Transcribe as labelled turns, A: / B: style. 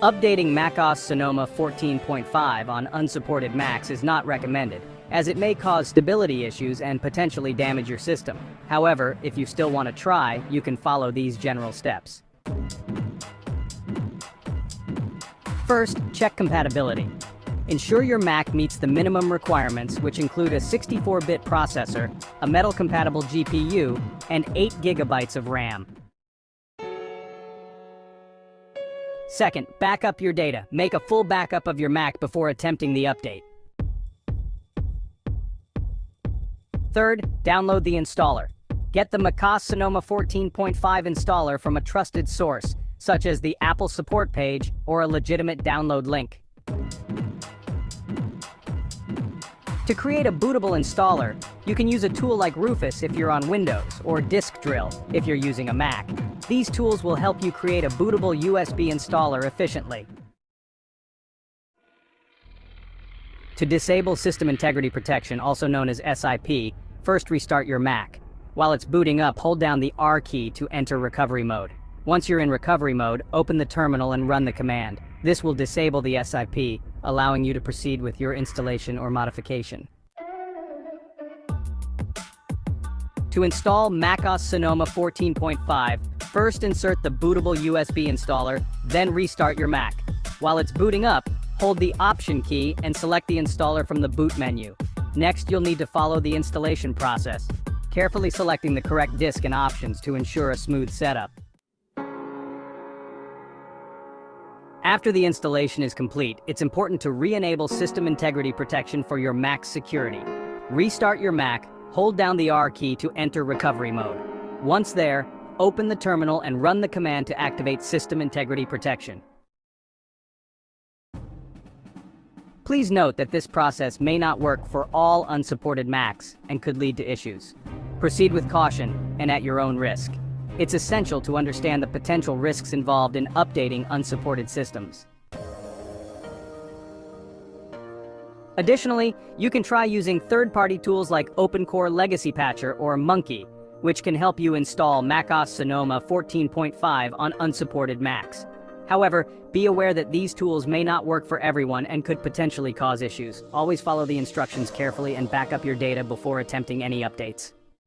A: Updating macOS Sonoma 14.5 on unsupported Macs is not recommended, as it may cause stability issues and potentially damage your system. However, if you still want to try, you can follow these general steps. First, check compatibility. Ensure your Mac meets the minimum requirements, which include a 64-bit processor, a metal-compatible GPU, and 8 GB of RAM. Second, back up your data. Make a full backup of your Mac before attempting the update. Third, download the installer. Get the macOS Sonoma 14.5 installer from a trusted source, such as the Apple support page or a legitimate download link. To create a bootable installer, you can use a tool like Rufus if you're on Windows, or Disk Drill if you're using a Mac. These tools will help you create a bootable USB installer efficiently. To disable System Integrity Protection, also known as SIP, first restart your Mac. While it's booting up, hold down the R key to enter recovery mode. Once you're in recovery mode, open the terminal and run the command. This will disable the SIP, allowing you to proceed with your installation or modification. To install macOS Sonoma 14.5, first insert the bootable USB installer, then restart your Mac. While it's booting up, hold the Option key and select the installer from the boot menu. Next, you'll need to follow the installation process, carefully selecting the correct disk and options to ensure a smooth setup. After the installation is complete, it's important to re-enable System Integrity Protection for your Mac's security. Restart your Mac, hold down the R key to enter recovery mode. Once there, open the terminal and run the command to activate System Integrity Protection. Please note that this process may not work for all unsupported Macs and could lead to issues. Proceed with caution and at your own risk. It's essential to understand the potential risks involved in updating unsupported systems. Additionally, you can try using third-party tools like OpenCore Legacy Patcher or Monkey, which can help you install macOS Sonoma 14.5 on unsupported Macs. However, be aware that these tools may not work for everyone and could potentially cause issues. Always follow the instructions carefully and back up your data before attempting any updates.